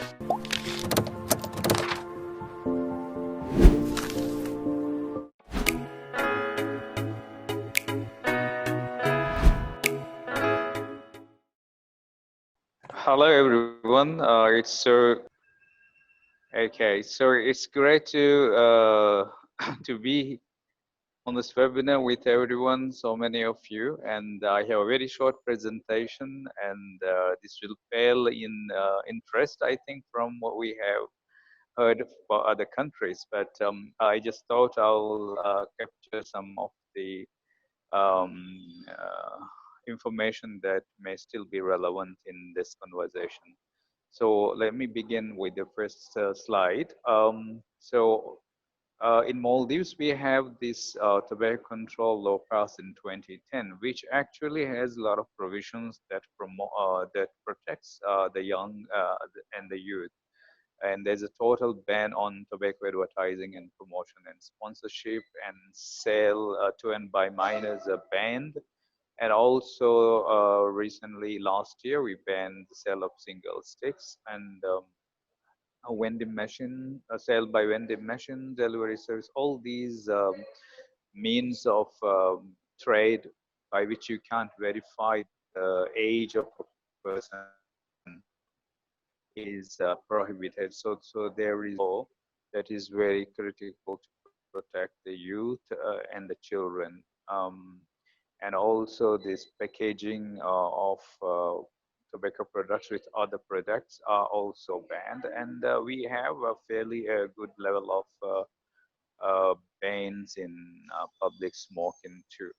Hello everyone. It's great to be on this webinar with everyone, so many of you, and I have a very short presentation, and this will pale in interest, I think, from what we have heard for other countries. But I just thought I'll capture some of the um, uh, information that may still be relevant in this conversation. So let me begin with the first slide. In Maldives, we have this tobacco control law passed in 2010, which actually has a lot of provisions that that protects the young and the youth. And there's a total ban on tobacco advertising and promotion and sponsorship, and sale to and by minors are banned. And also recently, last year, we banned the sale of single sticks, and a vending machine, a sale by vending machine, delivery service, all these means of trade by which you can't verify the age of a person is prohibited. So there is law that is very critical to protect the youth and the children. And also this packaging of tobacco products with other products are also banned. And we have a fairly good level of bans in public smoking too.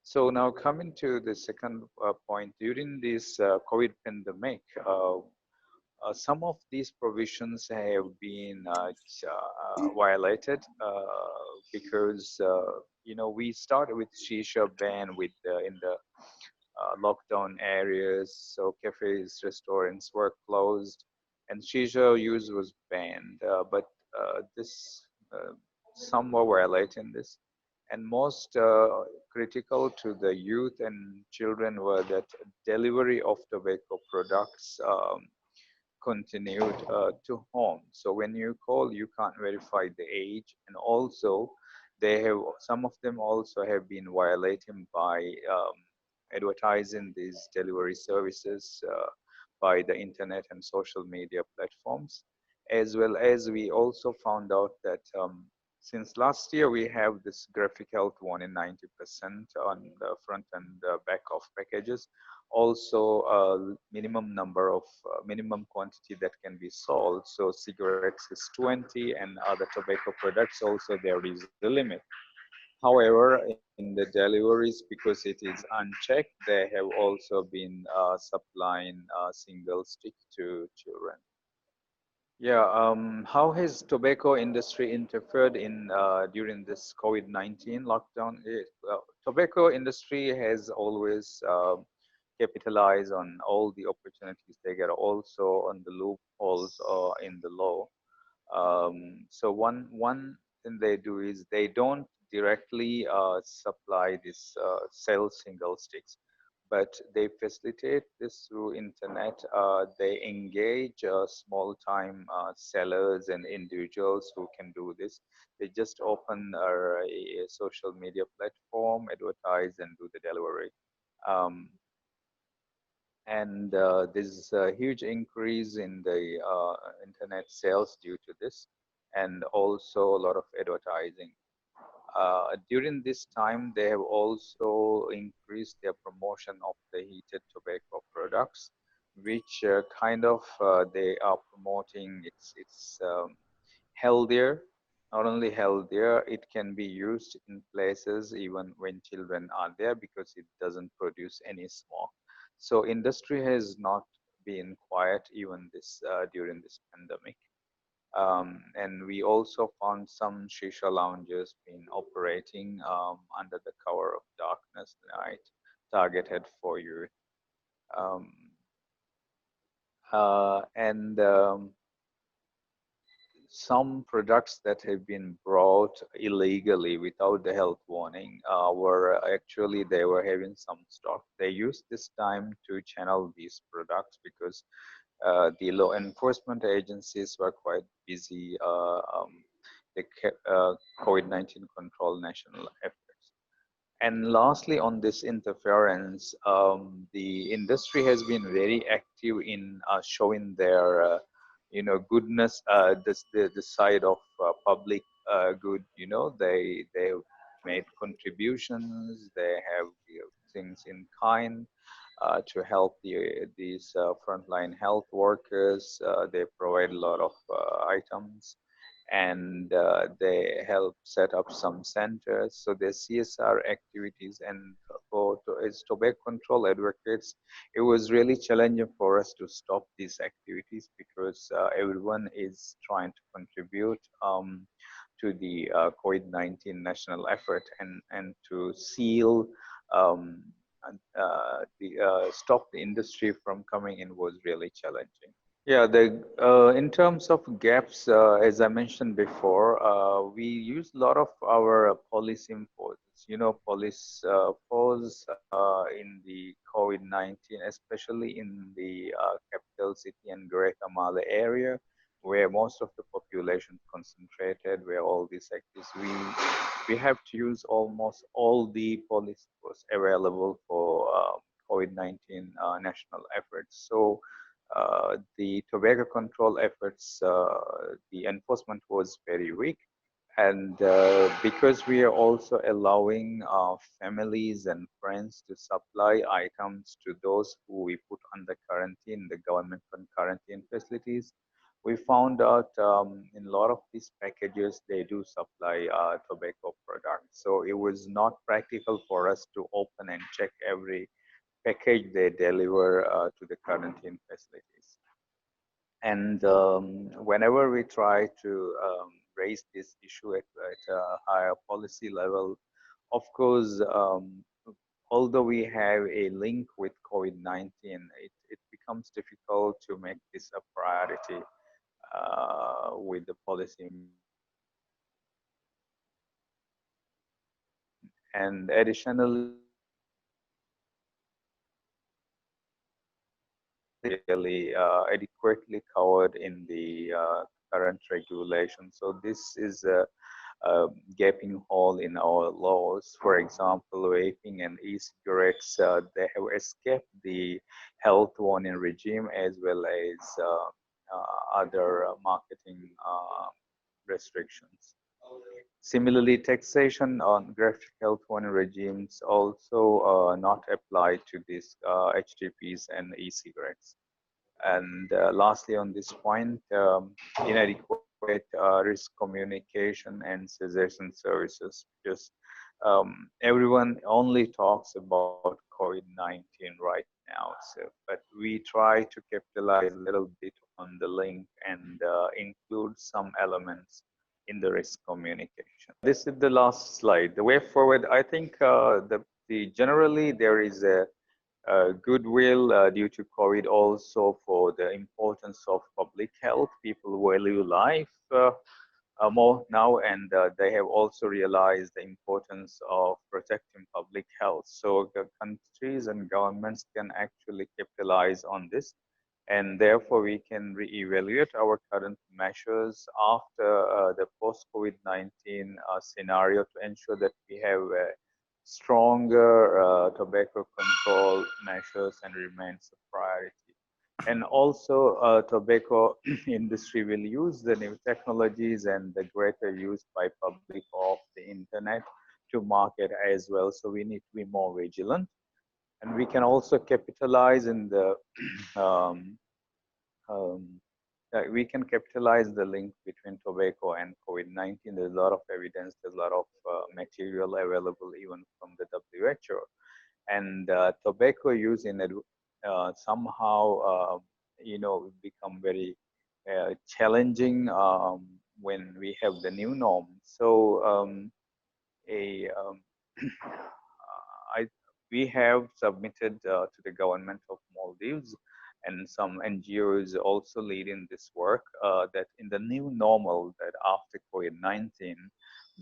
So now coming to the second point, during this COVID pandemic, some of these provisions have been violated because we started with shisha ban with in the lockdown areas, so cafes, restaurants were closed, and shisha use was banned. But this some were violating this, and most critical to the youth and children were that delivery of tobacco products continued to home. So when you call, you can't verify the age, and also they have some of them also have been violating by advertising these delivery services by the internet and social media platforms, as well as we also found out that since last year we have this graphic health warning 90% on the front and back of packages, also minimum number of minimum quantity that can be sold. So cigarettes is 20, and other tobacco products also there is a limit. However, in the deliveries, because it is unchecked, they have also been supplying single stick to children. Yeah, how has tobacco industry interfered in during this COVID-19 lockdown? Tobacco industry has always capitalized on all the opportunities they get, also on the loopholes in the law. So one thing they do is they don't directly supply this sell single sticks, but they facilitate this through internet. They engage small-time sellers and individuals who can do this. They just open a social media platform, advertise, and do the delivery. Um, and there's a huge increase in the internet sales due to this, and also a lot of advertising. During this time, they have also increased their promotion of the heated tobacco products, which kind of they are promoting. It's healthier. Not only healthier, it can be used in places even when children are there because it doesn't produce any smoke. So industry has not been quiet even this during this pandemic. And we also found some shisha lounges being operating under the cover of darkness night, targeted for youth. Um, and some products that have been brought illegally without the health warning were actually they were having some stock. They used this time to channel these products because The law enforcement agencies were quite busy. The COVID-19 control national efforts. And lastly, on this interference, the industry has been very active in showing their, goodness, the side of public good. They have made contributions. They have things in kind to help these frontline health workers. They provide a lot of items, and they help set up some centers. So the CSR activities, and as tobacco control advocates, it was really challenging for us to stop these activities because everyone is trying to contribute to the COVID-19 national effort, and to seal um, stop the industry from coming in was really challenging. Yeah, in terms of gaps, as I mentioned before, we use a lot of our police enforcers, police force in the COVID-19, especially in the capital city and Greater Male area, where most of the population concentrated, where all these sectors, we have to use almost all the police force available for COVID-19 national efforts. So the tobacco control efforts, the enforcement was very weak. And because we are also allowing families and friends to supply items to those who we put under quarantine, the government quarantine facilities, we found out in a lot of these packages, they do supply tobacco products. So it was not practical for us to open and check every package they deliver to the quarantine facilities. And whenever we try to raise this issue at a higher policy level, of course, although we have a link with COVID-19, it becomes difficult to make this a priority with the policy. And additionally, really adequately covered in the current regulation. So this is a gaping hole in our laws. For example, vaping and e-cigarettes, they have escaped the health warning regime as well as other marketing restrictions. Similarly, taxation on graphic health warning regimes also not applied to these HTPs and e-cigarettes. And lastly, on this point, inadequate risk communication and cessation services, because everyone only talks about COVID-19 right now. So, but we try to capitalize a little bit on the link and include some elements in the risk communication. This is the last slide. The way forward, I think the generally there is a goodwill due to COVID also for the importance of public health. People value life more now, and they have also realized the importance of protecting public health. So the countries and governments can actually capitalize on this, and therefore we can reevaluate our current measures after the post-COVID-19 scenario to ensure that we have stronger tobacco control measures and remains a priority. And also tobacco industry will use the new technologies and the greater use by public of the internet to market as well. So we need to be more vigilant. And we can also capitalize in the um, we can capitalize the link between tobacco and COVID-19. There's a lot of evidence, there's a lot of material available even from the WHO. And tobacco use in somehow, become very challenging when we have the new norm. So a I, we have submitted to the government of Maldives, and some NGOs also leading this work, that in the new normal, that after COVID-19,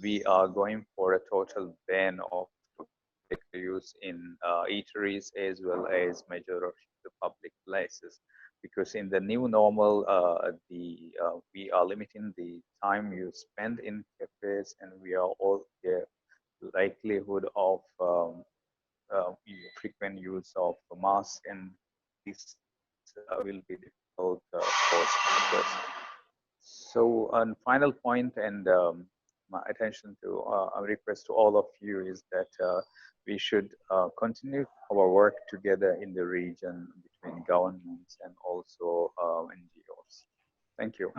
we are going for a total ban of tobacco use in eateries as well as major of the public places. because in the new normal, we are limiting the time you spend in cafes, and we are all the likelihood of frequent use of mask, and this will be difficult for speakers. So, on final point, and my attention to a request to all of you is that we should continue our work together in the region between governments and also NGOs. Thank you.